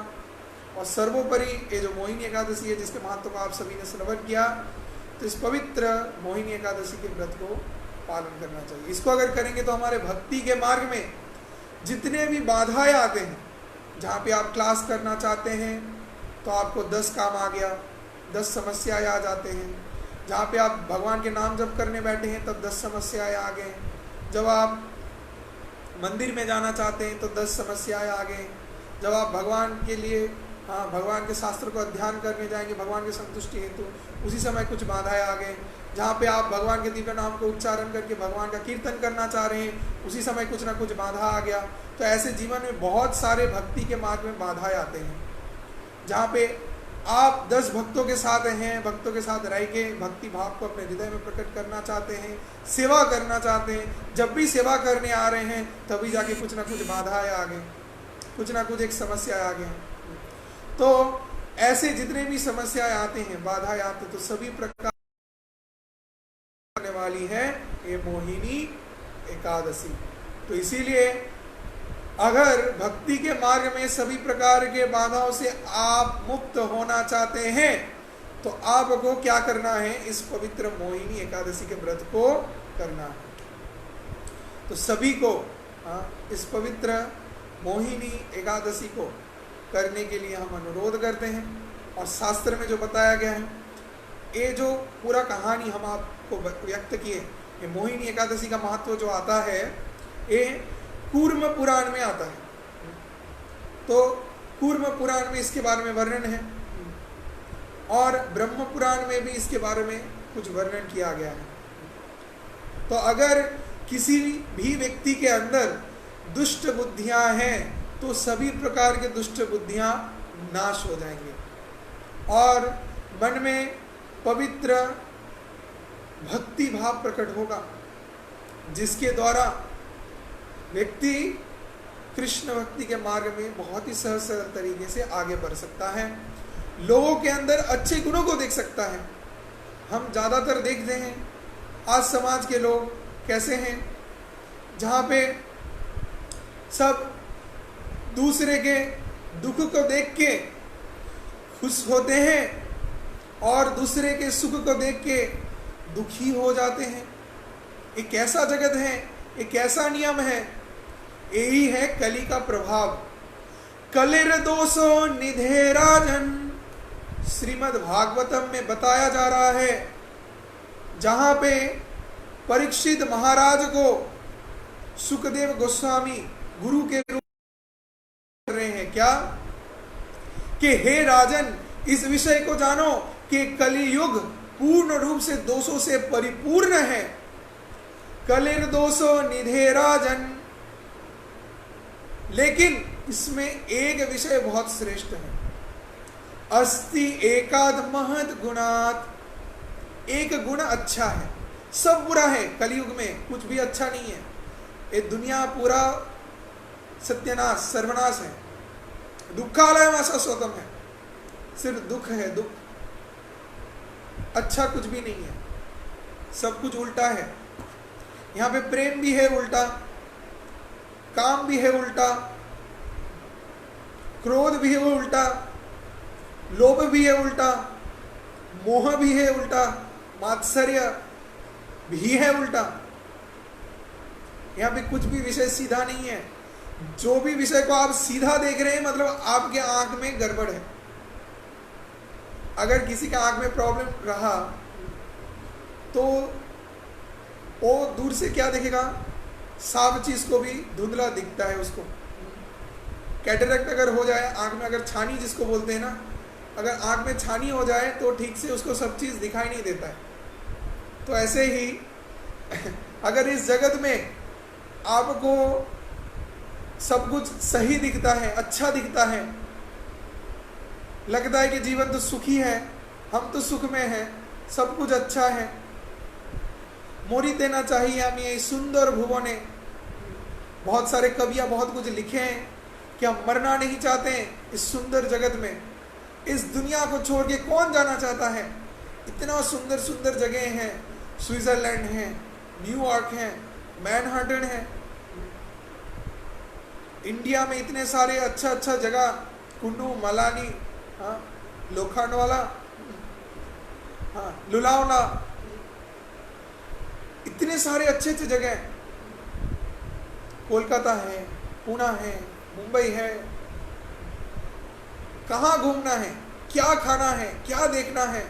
[SPEAKER 1] और सर्वोपरि ये जो मोहिनी एकादशी है जिसके महत्व को आप सभी ने श्रवण किया, तो इस पवित्र मोहिनी एकादशी के व्रत को पालन करना चाहिए। इसको अगर करेंगे तो हमारे भक्ति के मार्ग में जितने भी बाधाएं आते हैं, जहाँ पे आप क्लास करना चाहते हैं तो आपको 10 काम आ गया, 10 समस्याएं आ जाते हैं, जहाँ पे आप भगवान के नाम जप करने बैठे हैं तब 10 समस्याएं आ गए, जब आप मंदिर में जाना चाहते हैं तो 10 समस्याएं आ गए, जब आप भगवान के लिए भगवान के शास्त्र को अध्ययन करने जाएंगे भगवान की संतुष्टि हेतु, उसी समय कुछ बाधाएं आ गए, जहाँ पे आप भगवान के दिव्य नाम को उच्चारण करके भगवान का कीर्तन करना चाह रहे हैं, उसी समय कुछ ना कुछ बाधा आ गया। तो ऐसे जीवन में बहुत सारे भक्ति के मार्ग में बाधाएं आते हैं, जहाँ पे आप 10 भक्तों के साथ हैं, भक्तों के साथ रह के भक्ति भाव को अपने हृदय में प्रकट करना चाहते हैं, सेवा करना चाहते हैं, जब भी सेवा करने आ रहे हैं तभी जाके कुछ ना कुछ बाधाएं आ गए, कुछ ना कुछ एक समस्या आ गए। तो ऐसे जितने भी समस्याएं आते हैं, बाधाएं आते, तो सभी प्रकार वाली है ये मोहिनी एकादशी। तो इसीलिए अगर भक्ति के मार्ग में सभी प्रकार के बाधाओं से आप मुक्त होना चाहते हैं तो आपको क्या करना है, इस पवित्र मोहिनी एकादशी के व्रत को करना है। तो सभी को इस पवित्र मोहिनी एकादशी को करने के लिए हम अनुरोध करते हैं। और शास्त्र में जो बताया गया है, ये जो पूरा कहानी हम आपको व्यक्त किए, ये मोहिनी एकादशी का महत्व जो आता है ये कूर्म पुराण में आता है। तो कूर्म पुराण में इसके बारे में वर्णन है और ब्रह्म पुराण में भी इसके बारे में कुछ वर्णन किया गया है। तो अगर किसी भी व्यक्ति के अंदर दुष्ट बुद्धियां हैं तो सभी प्रकार के दुष्ट बुद्धियां नाश हो जाएंगे और मन में पवित्र भक्ति भाव प्रकट होगा, जिसके द्वारा व्यक्ति कृष्ण भक्ति के मार्ग में बहुत ही सहज सरल तरीके से आगे बढ़ सकता है, लोगों के अंदर अच्छे गुणों को देख सकता है। हम ज़्यादातर देखते हैं आज समाज के लोग कैसे हैं, जहाँ पे सब दूसरे के दुख को देख के खुश होते हैं और दूसरे के सुख को देख के दुखी हो जाते हैं। ये कैसा जगत है, ये कैसा नियम है? यही है कली का प्रभाव। कलिर दोषो निधे राजन, श्रीमद् भागवतम में बताया जा रहा है, जहां पे परीक्षित महाराज को सुखदेव गोस्वामी गुरु के रूप कर रहे हैं क्या कि हे राजन, इस विषय को जानो कि कलियुग पूर्ण रूप से दोषों से परिपूर्ण है। कलिर दोषो निधे राजन, लेकिन इसमें एक विषय बहुत श्रेष्ठ है। अस्ति एकाद महद गुणात, एक गुण अच्छा है, सब बुरा है। कलियुग में कुछ भी अच्छा नहीं है, ये दुनिया पूरा सत्यानाश सर्वनाश है, दुखालय में शाश्वतम है, सिर्फ दुख है, दुख, अच्छा कुछ भी नहीं है, सब कुछ उल्टा है। यहाँ पे प्रेम भी है उल्टा, काम भी है उल्टा, क्रोध भी है उल्टा, लोभ भी है उल्टा, मोह भी है उल्टा, मात्सर्य भी है उल्टा, यहाँ पे कुछ भी विषय सीधा नहीं है। जो भी विषय को आप सीधा देख रहे हैं मतलब आपके आंख में गड़बड़ है। अगर किसी का आंख में प्रॉब्लम रहा तो वो दूर से क्या देखेगा, साफ चीज को भी धुंधला दिखता है उसको। कैटरेक्ट अगर हो जाए आंख में, अगर छानी जिसको बोलते हैं ना, अगर आंख में छानी हो जाए तो ठीक से उसको सब चीज दिखाई नहीं देता है। तो ऐसे ही अगर इस जगत में आपको सब कुछ सही दिखता है, अच्छा दिखता है, लगता है कि जीवन तो सुखी है, हम तो सुख में हैं, सब कुछ अच्छा है, मोरी देना चाहिए हम ये सुंदर भुवने। बहुत सारे कवियां बहुत कुछ लिखे हैं कि हम मरना नहीं चाहते हैं इस सुंदर जगत में। इस दुनिया को छोड़ के कौन जाना चाहता है? इतना सुंदर सुंदर जगह हैं, स्विट्जरलैंड है, न्यूयॉर्क है, मैनहट्टन है, इंडिया में इतने सारे अच्छा अच्छा जगह, कुल्लू मनाली, हाँ, लोखंडवाला, हाँ, लुलावला, इतने सारे अच्छे अच्छे जगह हैं। कोलकाता है, पुणे है, मुंबई है। कहाँ घूमना है, क्या खाना है, क्या देखना है,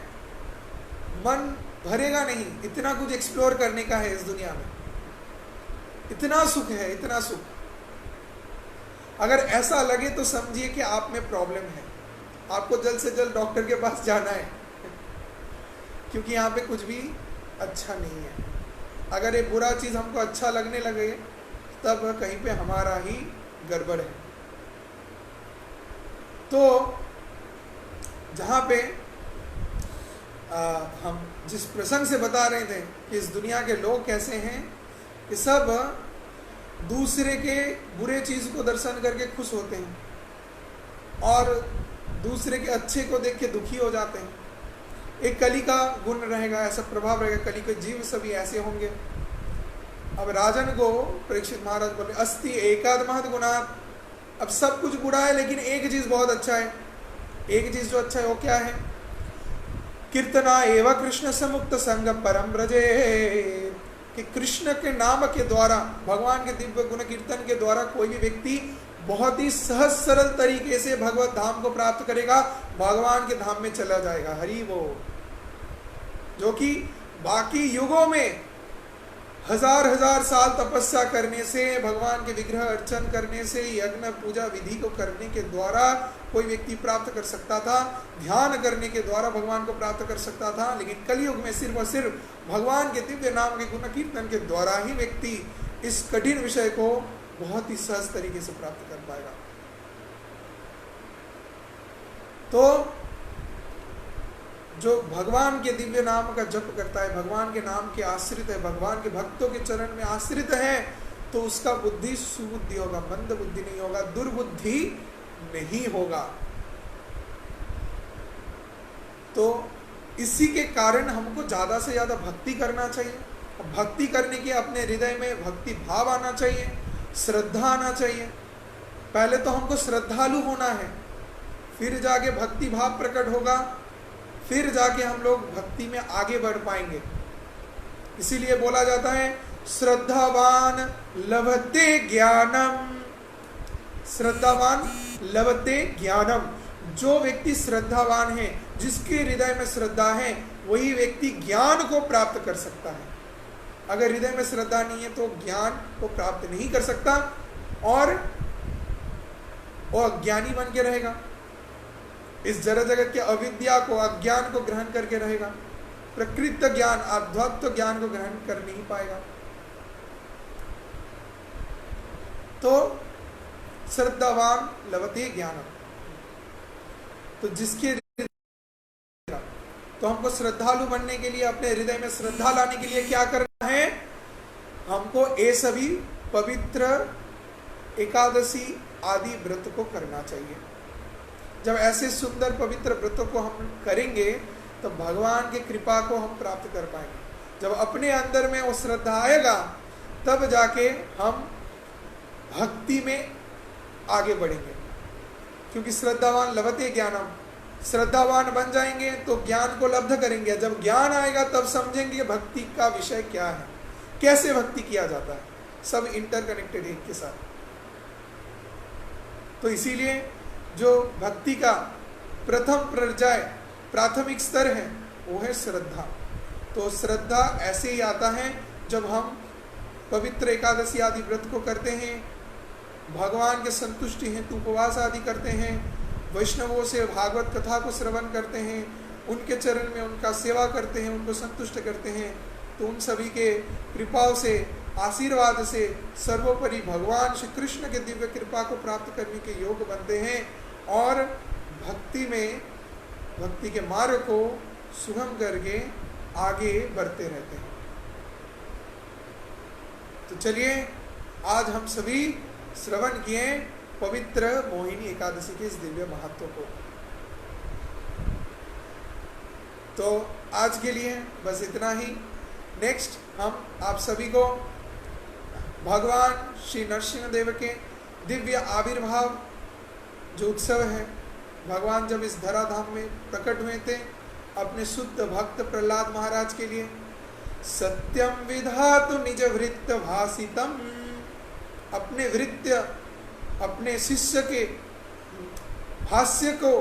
[SPEAKER 1] मन भरेगा नहीं। इतना कुछ एक्सप्लोर करने का है इस दुनिया में, इतना सुख है, इतना सुख। अगर ऐसा लगे तो समझिए कि आप में प्रॉब्लम है, आपको जल्द से जल्द डॉक्टर के पास जाना है, क्योंकि यहाँ पे कुछ भी अच्छा नहीं है। अगर ये बुरा चीज़ हमको अच्छा लगने लगे तब कहीं पे हमारा ही गड़बड़ है। तो जहाँ पे हम जिस प्रसंग से बता रहे थे कि इस दुनिया के लोग कैसे हैं, कि सब दूसरे के बुरे चीज़ को दर्शन करके खुश होते हैं और दूसरे के अच्छे को देख के दुखी हो जाते हैं। एक कली का गुण रहेगा, ऐसा प्रभाव रहेगा, कली के जीव सभी ऐसे होंगे। अब राजन को परीक्षित महाराज बोले अस्ति एकाद महत गुणात, अब सब कुछ बुरा है लेकिन एक चीज बहुत अच्छा है। एक चीज जो अच्छा है वो क्या है? कीर्तना एवं कृष्ण समुक्त संग परम ब्रजे, कि कृष्ण के नाम के द्वारा, भगवान के दिव्य गुण कीर्तन के द्वारा कोई भी व्यक्ति बहुत ही सहज सरल तरीके से भगवत धाम को प्राप्त करेगा, भगवान के धाम में चला जाएगा। हरि वो, जो कि बाकी युगों में हजार हजार साल तपस्या करने से, भगवान के विग्रह अर्चन करने से, यज्ञ पूजा विधि को करने के द्वारा कोई व्यक्ति प्राप्त कर सकता था, ध्यान करने के द्वारा भगवान को प्राप्त कर सकता था। लेकिन कलयुग में सिर्फ और सिर्फ भगवान के दिव्य नाम के गुण कीर्तन के द्वारा ही व्यक्ति इस कठिन विषय को बहुत ही सहज तरीके से प्राप्त कर पाएगा। तो जो भगवान के दिव्य नाम का जप करता है, भगवान के नाम के आश्रित है, भगवान के भक्तों के चरण में आश्रित है, तो उसका बुद्धि सुबुद्धि होगा, मंद बुद्धि नहीं होगा, दुर्बुद्धि नहीं होगा। तो इसी के कारण हमको ज्यादा से ज्यादा भक्ति करना चाहिए। भक्ति करने के अपने हृदय में भक्ति भाव आना चाहिए, श्रद्धा आना चाहिए। पहले तो हमको श्रद्धालु होना है, फिर जाके भक्ति भाव प्रकट होगा, फिर जाके हम लोग भक्ति में आगे बढ़ पाएंगे। इसीलिए बोला जाता है श्रद्धावान लभते ज्ञानम, श्रद्धावान लभते ज्ञानम। जो व्यक्ति श्रद्धावान है, जिसके हृदय में श्रद्धा है, वही व्यक्ति ज्ञान को प्राप्त कर सकता है। अगर हृदय में श्रद्धा नहीं है तो ज्ञान को प्राप्त नहीं कर सकता और वो अज्ञानी बन के रहेगा। इस जड़ जगत के अविद्या को, अज्ञान को ग्रहण करके रहेगा। प्रकृत ज्ञान, अध्यात्म ज्ञान को ग्रहण कर नहीं पाएगा। तो श्रद्धावान लभते ज्ञानम, तो जिसके, तो हमको श्रद्धालु बनने के लिए, अपने हृदय में श्रद्धा लाने के लिए क्या करना है? हमको ये सभी पवित्र एकादशी आदि व्रत को करना चाहिए। जब ऐसे सुंदर पवित्र व्रतों को हम करेंगे तो भगवान की कृपा को हम प्राप्त कर पाएंगे। जब अपने अंदर में वो श्रद्धा आएगा तब जाके हम भक्ति में आगे बढ़ेंगे, क्योंकि श्रद्धावान लभते ज्ञानम, श्रद्धावान बन जाएंगे तो ज्ञान को लब्ध करेंगे। जब ज्ञान आएगा तब समझेंगे भक्ति का विषय क्या है, कैसे भक्ति किया जाता है। सब इंटरकनेक्टेड है एक के साथ। तो इसीलिए जो भक्ति का प्रथम पर्याय प्राथमिक स्तर है वो है श्रद्धा। तो श्रद्धा ऐसे ही आता है जब हम पवित्र एकादशी आदि व्रत को करते हैं, भगवान के संतुष्टि हेतु उपवास आदि करते हैं, वैष्णवों से भागवत कथा को श्रवण करते हैं, उनके चरण में उनका सेवा करते हैं, उनको संतुष्ट करते हैं, तो उन सभी के कृपाओं से, आशीर्वाद से सर्वोपरि भगवान श्री कृष्ण के दिव्य कृपा को प्राप्त करने के योग बनते हैं और भक्ति में भक्ति के मार्ग को सुगम करके आगे बढ़ते रहते हैं। तो चलिए आज हम सभी श्रवण किए पवित्र मोहिनी एकादशी के इस दिव्य महत्व को। तो आज के लिए बस इतना ही। नेक्स्ट हम आप सभी को भगवान श्री नरसिंह देव के दिव्य आविर्भाव जो उत्सव है, भगवान जब इस धराधाम में प्रकट हुए थे अपने शुद्ध भक्त प्रहलाद महाराज के लिए, सत्यम विधातु निज वृत्त भासितम, अपने वृत्य अपने शिष्य के भाष्य को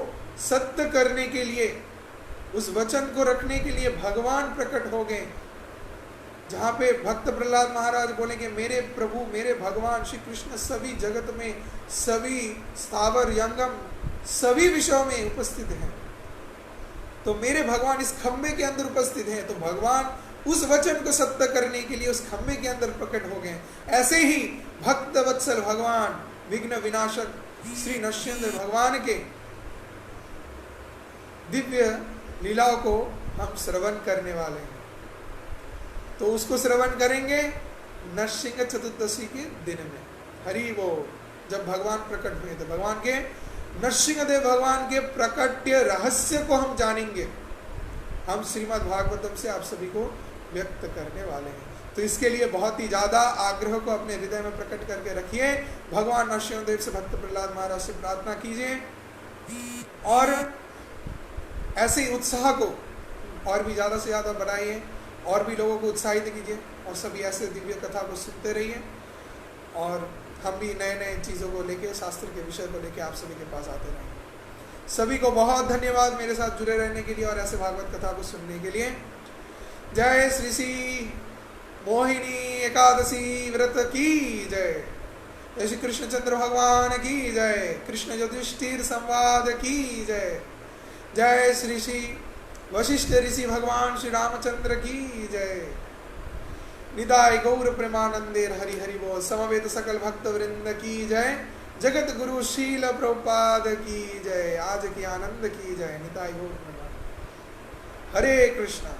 [SPEAKER 1] सत्य करने के लिए, उस वचन को रखने के लिए भगवान प्रकट हो गए। जहाँ पे भक्त प्रहलाद महाराज बोलेंगे मेरे प्रभु मेरे भगवान श्री कृष्ण सभी जगत में, सभी स्थावर यंगम सभी विषयों में उपस्थित हैं, तो मेरे भगवान इस खंबे के अंदर उपस्थित हैं। तो भगवान उस वचन को सत्य करने के लिए उस खंबे के अंदर प्रकट हो गए। ऐसे ही भक्त वत्सल भगवान विघ्न विनाशक श्री नरसिंह भगवान के दिव्य लीलाओं को हम श्रवण करने वाले हैं। तो उसको श्रवण करेंगे नरसिंह चतुर्दशी के दिन में। हरि वो जब भगवान प्रकट हुए थे, भगवान के नरसिंह देव भगवान के प्रकट्य रहस्य को हम जानेंगे, हम श्रीमद् भागवतम से आप सभी को व्यक्त करने वाले हैं। तो इसके लिए बहुत ही ज्यादा आग्रह को अपने हृदय में प्रकट करके रखिए। भगवान नरसिंह देव से भक्त प्रहलाद महाराज से प्रार्थना कीजिए और ऐसे ही उत्साह को और भी ज्यादा से ज्यादा बढ़ाइए और भी लोगों को उत्साहित कीजिए और सभी ऐसे दिव्य कथा को सुनते रहिए और हम भी नए नए चीज़ों को लेके, शास्त्र के विषय को लेके आप सभी के पास आते रहेंगे। सभी को बहुत धन्यवाद मेरे साथ जुड़े रहने के लिए और ऐसे भागवत कथा को सुनने के लिए। जय श्री श्री मोहिनी एकादशी व्रत की जय। जय श्री कृष्णचंद्र भगवान की जय। कृष्ण युधिष्ठिर संवाद की जय। जय श्री श्री वशिष्ठ ऋषि भगवान श्री रामचंद्र की जय। निदाय गौर प्रेमानंदे हरि हरि बोल। समवेत सकल भक्त वृंद की जय। जगत गुरु शील प्रभुपाद की जय। आज की आनंद की जय। निदाय गौर प्रेमानंद। हरे कृष्णा।